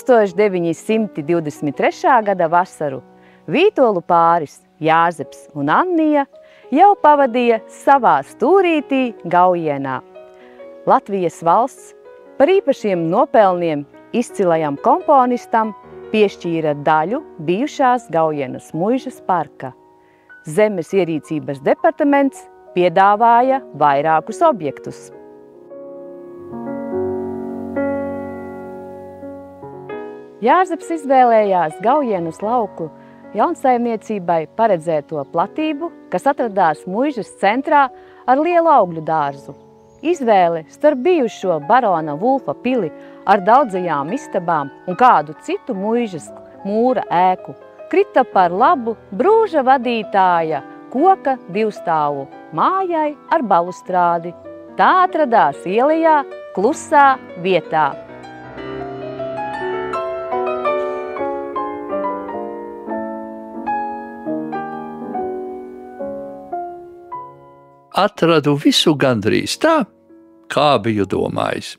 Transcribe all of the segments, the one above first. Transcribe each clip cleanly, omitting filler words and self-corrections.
1923. Gada vasaru vītolu pāris Jāzeps un Annija jau pavadīja savā stūrītī Gaujienā. Latvijas valsts par īpašiem nopelniem izcilajam komponistam piešķīra daļu bijušās Gaujienas muižas parka. Zemes ierīcības departaments piedāvāja vairākus objektus. Jāzeps izvēlējās Gaujienas lauku jaunsaimniecībai paredzēto platību, kas atradās muižas centrā ar lielu augļu dārzu. Izvēle starp bijušo barona Vulfa pili ar daudzajām istabām un kādu citu muižas mūra ēku krita par labu brūža vadītāja koka divstāvu mājai ar balustrādi. Tā atradās ielajā klusā vietā. Atradu visu gandrīz tā, kā biju domājis.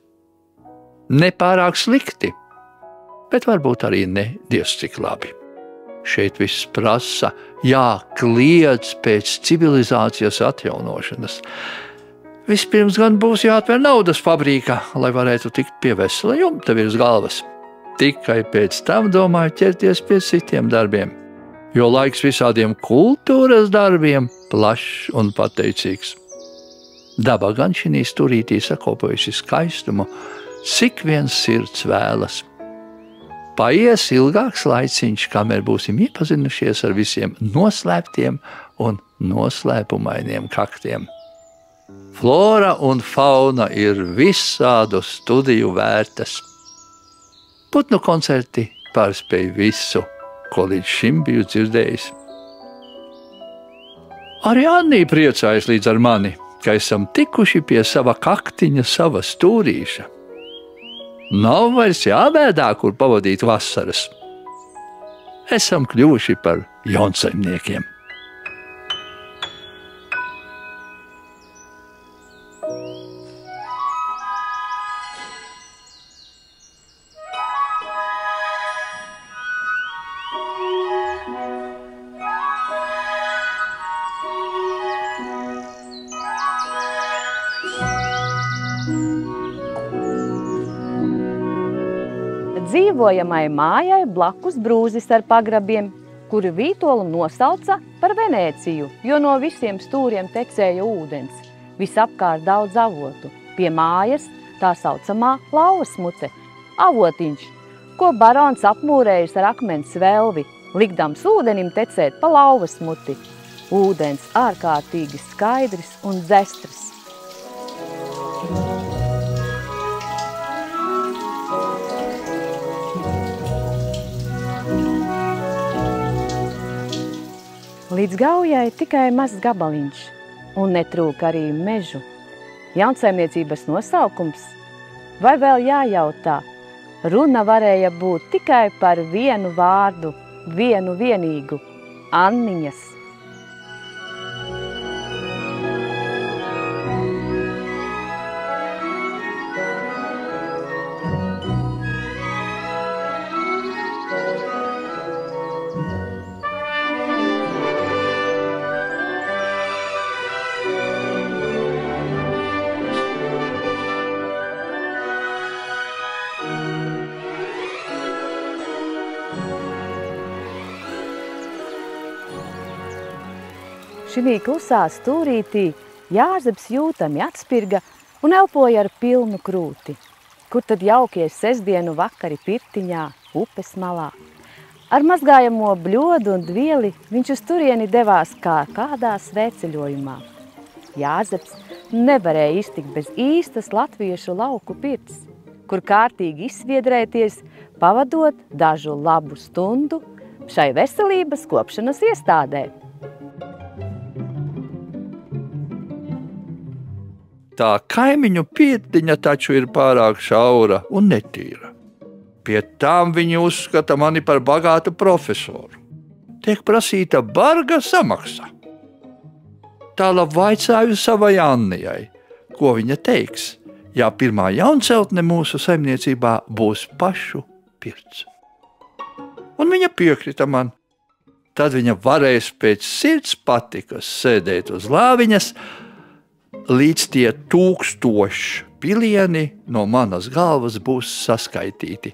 Nepārāk slikti, bet varbūt arī ne diez cik labi. Šeit viss prasa, kliedz pēc civilizācijas atjaunošanas. Vispirms gan būs jāatver naudas fabrika, lai varētu tikt pie vesela jumta virs galvas. Tikai pēc tam domāju ķerties pie citiem darbiem, jo laiks visādiem kultūras darbiem plašs un pateicīgs. Daba gan šī stūrītī sakopojusi skaistumu, cik viens sirds vēlas. Paies ilgāks laiciņš, kamēr būsim iepazinušies ar visiem noslēptiem un noslēpumainiem kaktiem. Flora un fauna ir visādu studiju vērtas. Putnu koncerti pārspēj visu, ko līdz šim biju dzirdējis. Arī Annija priecājas līdz ar mani, ka esam tikuši pie sava kaktiņa, sava stūrīša. Nav vairs jābēdā, kur pavadīt vasaras. Esam kļuvuši par jaunsaimniekiem. Dzīvojamai mājai blakus brūzis ar pagrabiem, kuri vītolu nosauca par Venēciju, jo no visiem stūriem tecēja ūdens. Visapkārt daudz avotu. Pie mājas tā saucamā lauvasmute, avotiņš, ko barons apmūrējis ar akmens velvi, likdams ūdenim tecēt pa lauvasmuti. Ūdens ārkārtīgi skaidrs un dzestrs. Līdz Gaujai tikai mazs gabaliņš, un netrūk arī mežu. Jaunsaimniecības nosaukums? Vai vēl jājautā? Runa varēja būt tikai par vienu vārdu, vienu vienīgu – Anniņas. Šī klusā stūrītī Jāzeps jūtami atspirga un elpoja ar pilnu krūti. Kur tad jaukie sestdienu vakari pirtiņā, upes malā? Ar mazgājamo bļodu un dvieli viņš uz turieni devās kā kādā svētceļojumā. Jāzeps nevarēja iztikt bez īstas latviešu lauku pirts, kur kārtīgi izsviedrēties, pavadot dažu labu stundu šai veselības kopšanas iestādē. Tā kaimiņu pirtiņa taču ir pārāk šaura un netīra. Pie tām viņi uzskata mani par bagātu profesoru. Tiek prasīta barga samaksa. Tālāk vaicāju savai Annijai, ko viņa teiks, ja pirmā jaunceltne mūsu saimniecībā būs pašu pirts. Un viņa piekrita man. Tad viņa varēs pēc sirds patikas sēdēt uz lāviņas, līdz tie 1000 pilieni no manas galvas būs saskaitīti.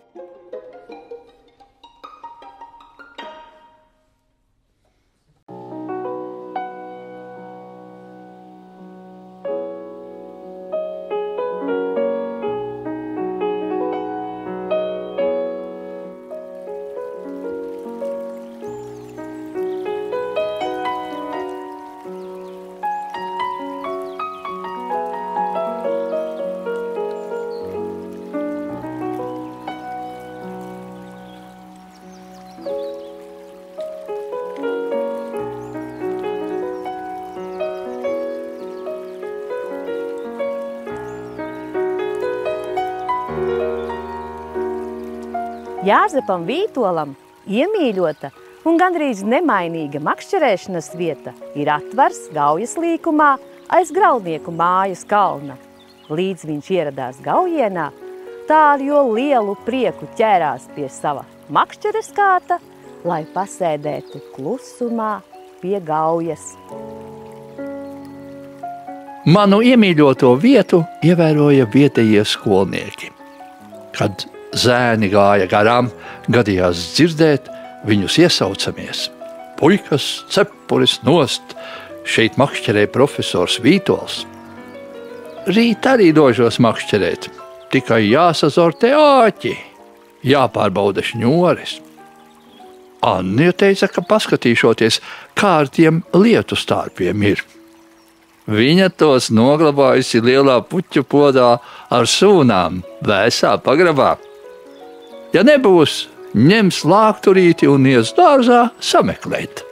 Jāzepam Vītolam iemīļota un gandrīz nemainīga makšķerēšanas vieta ir atvars Gaujas līkumā aiz Graudnieku mājas kalna. Līdz viņš ieradās Gaujienā, tā ar jo lielu prieku ķērās pie sava makšķeres kāta, lai pasēdētu klusumā pie Gaujas. Manu iemīļoto vietu ievēroja vietējie skolnieki. Kad zēni gāja garām, gadījās dzirdēt viņus iesaucamies. Puikas, cepuris nost, šeit makšķerē profesors Vītols. Rīt arī došos makšķerēt, tikai jāsazortē āķi, jāpārbauda šņoris. Anna teica, ka paskatīšoties, kā ar tiem lietu stārpiem ir. Viņa tos noglabājusi lielā puķu podā ar sūnām, vēsā pagrabā. Ja nebūs, ņems lākturīti un ies dārzā sameklēt.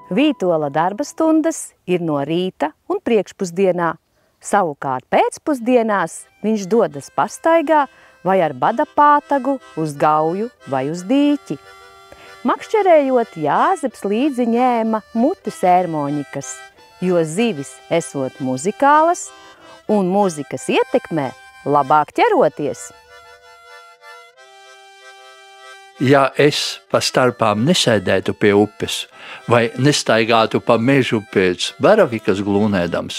Vītola darba stundas ir no rīta un priekšpusdienā. Savukārt pēcpusdienās viņš dodas pastaigā vai ar bada pātagu uz Gauju vai uz dīķi. Makšķerējot, Jāzeps līdzi ņēma mutis ērmoņikas, jo zivis esot muzikālas un muzikas ietekmē labāk ķeroties. Ja es pa starpām nesēdētu pie upes vai nestaigātu pa mežu pēc baravikas glūnēdams,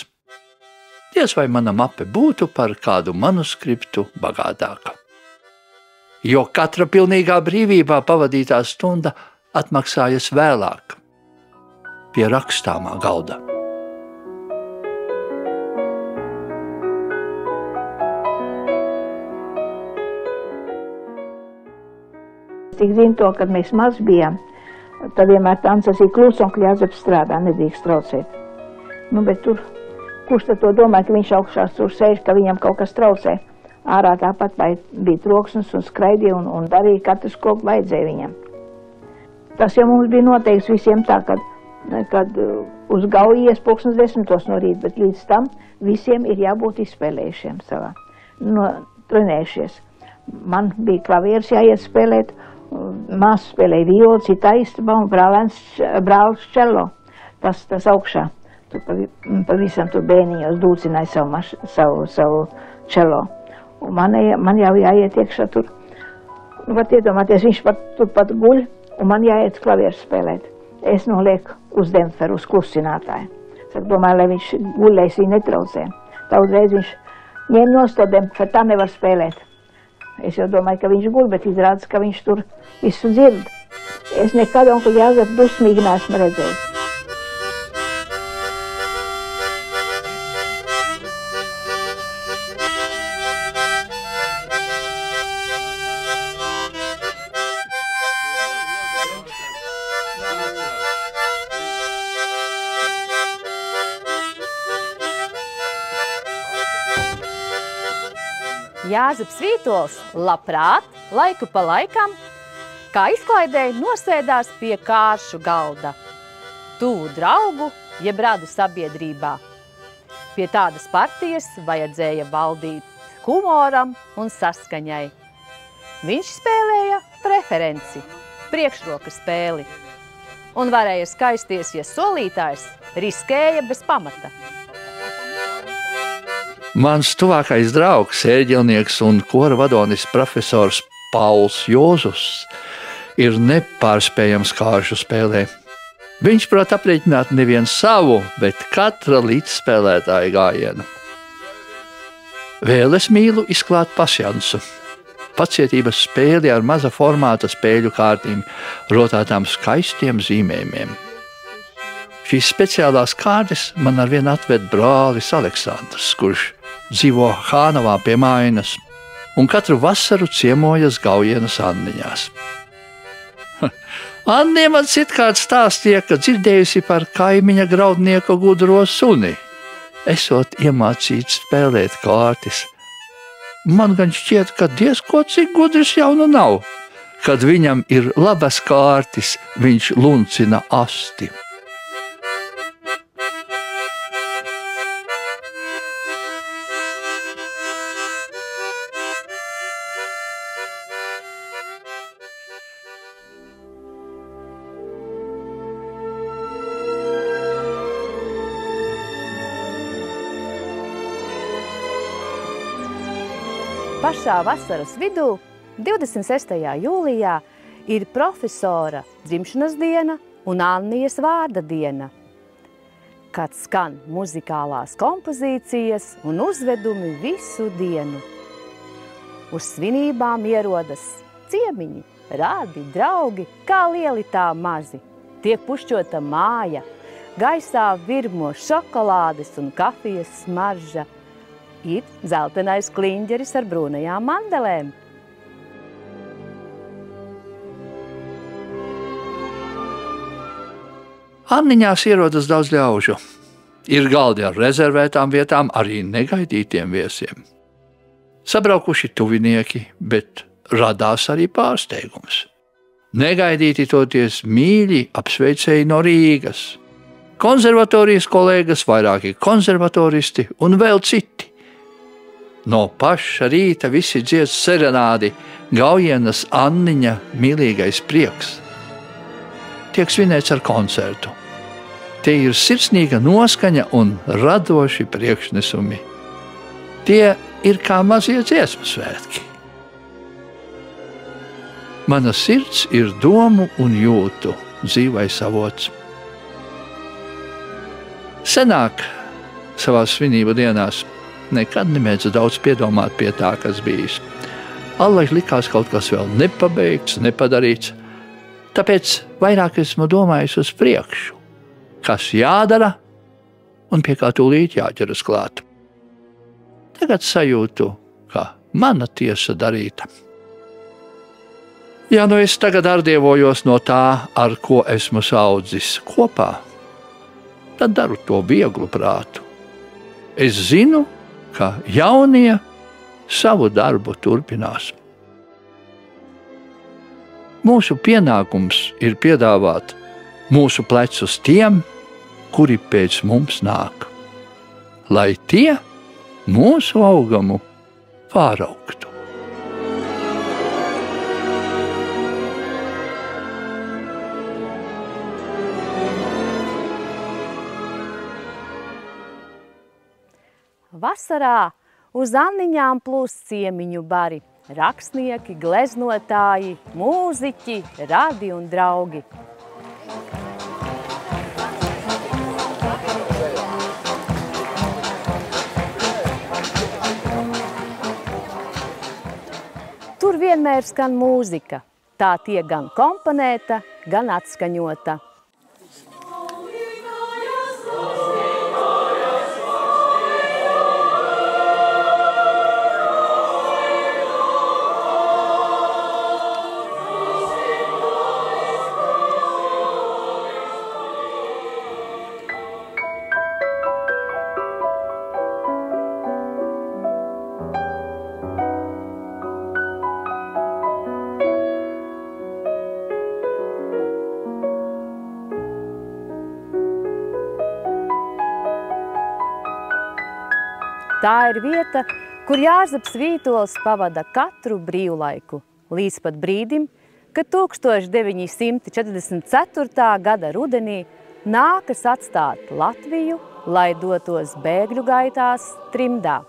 diez vai mana mape būtu par kādu manuskriptu bagātāka. Jo katra pilnīgā brīvībā pavadītā stunda atmaksājas vēlāk pie rakstāmā galda. Tik zinu to, kad mēs maz bijām, tad vienmēr Tants ir klusa un Jāzeps strādā, nedrīkst traucēt. Bet tur, kurš tad to domāja, ka viņš augšās tur sēž, ka viņam kaut kas traucē. Ārā tāpat bija troksnis un skraidīja un darīja katrs, ko vajadzēja viņam. Tas jau mums bija noteikts visiem tā, kad uz Gauju ies 10:00 no rīta, bet līdz tam visiem ir jābūt izspēlējušiem savā, trenējušies. Man bija klavieris jāiet spēlēt, māsa spēlēja violi, citā istabā un brālis čelo, tas augšā. Tur pavisam tur bēniņos dūcināja savu čelo. Un man jau jāiet iekšā tur. Vat iedomāties, viņš turpat guļ un man jāiet klavieru spēlēt. Es nolieku uz demferu, uz klusinātāju. Es domāju, lai viņš guļēs, viņu netraucē. Daudzreiz viņš ņem nost to demferu, tā nevar spēlēt. Es jau domāju, ka viņš guļ, bet izrādās, ka viņš tur visu dzird. Es nekad onkli Jāzepu dusmīgi neesmu redzējis. Jāzeps Vītols labprāt, laiku pa laikam, kā izklaidēji nosēdās pie kāršu galda, tuvu draugu jeb radu sabiedrībā. Pie tādas partijas vajadzēja valdīt humoram un saskaņai. Viņš spēlēja preferenci, priekšroka spēli, un varēja skaisties, ja solītājs riskēja bez pamata. Mans tuvākais draugs, ēģelnieks un kora vadonis profesors Pauls Jozus ir nepārspējams kāršu spēlē. Viņš prot aprēķināt nevienu savu, bet katra līdzspēlētāja gājienu. Vēl es mīlu izklāt pasjansu, pacietības spēli ar maza formāta spēļu kārtīm, rotātām skaistiem zīmējumiem. Šīs speciālās kārtas man arvien atved brālis Aleksandrs, kurš dzīvo Hānavā pie Mainas un katru vasaru ciemojas Gaujienas Anniņās. Annie man citkārt stāstīja, ka dzirdējusi par kaimiņa graudnieka gudro suni, esot iemācīts spēlēt kārtis. Man gan šķiet, ka diezko cik gudrs jau nu nav. Kad viņam ir labas kārtis, viņš luncina asti. Pašā vasaras vidū, 26. jūlijā, ir profesora dzimšanas diena un Annijas vārda diena, kad skan muzikālās kompozīcijas un uzvedumi visu dienu. Uz svinībām ierodas ciemiņi, radi, draugi, kā lieli tā mazi. Tiek pušķota māja, gaisā virmo šokolādes un kafijas smarža. Ir zeltenais kliņģeris ar brūnajām mandelēm. Anniņās ierodas daudz ļaužu. Ir galdi ar rezervētām vietām arī negaidītiem viesiem. Sabraukuši tuvinieki, bet radās arī pārsteigums. Negaidīti toties mīļi apsveicēji no Rīgas. Konservatorijas kolēgas, vairāki konservatoristi un vēl citi. No paša rīta visi dzied serenādi, Gaujienas Anniņa mīlīgais prieks. Tiek svinēts ar koncertu. Tie ir sirsnīga noskaņa un radoši priekšnesumi. Tie ir kā mazie dziesmu svētki. Mana sirds ir domu un jūtu dzīvais avots. Senāk savās svinību dienās nekad nemēdzu daudz piedomāt pie tā, kas bijis. Allaž likās kaut kas vēl nepabeigts, nepadarīts, tāpēc vairāk esmu domājis uz priekšu, kas jādara un pie kā tūlīt jāķeras klāt. Tagad sajūtu, ka mana tiesa darīta. Ja nu es tagad ardievojos no tā, ar ko esmu saudzis kopā, tad daru to vieglu prātu. Es zinu, ka jaunie savu darbu turpinās. Mūsu pienākums ir piedāvāt mūsu plecus tiem, kuri pēc mums nāk, lai tie mūsu augumu pāraugtu. Vasarā uz Anniņām plūst ciemiņu bari, rakstnieki, gleznotāji, mūziķi, radi un draugi. Tur vienmēr skan mūzika. Tā tiek gan komponēta, gan atskaņota. Tā ir vieta, kur Jāzeps Vītols pavada katru brīvlaiku, līdz pat brīdim, kad 1944. gada rudenī nākas atstāt Latviju, lai dotos bēgļu gaitās trimdā.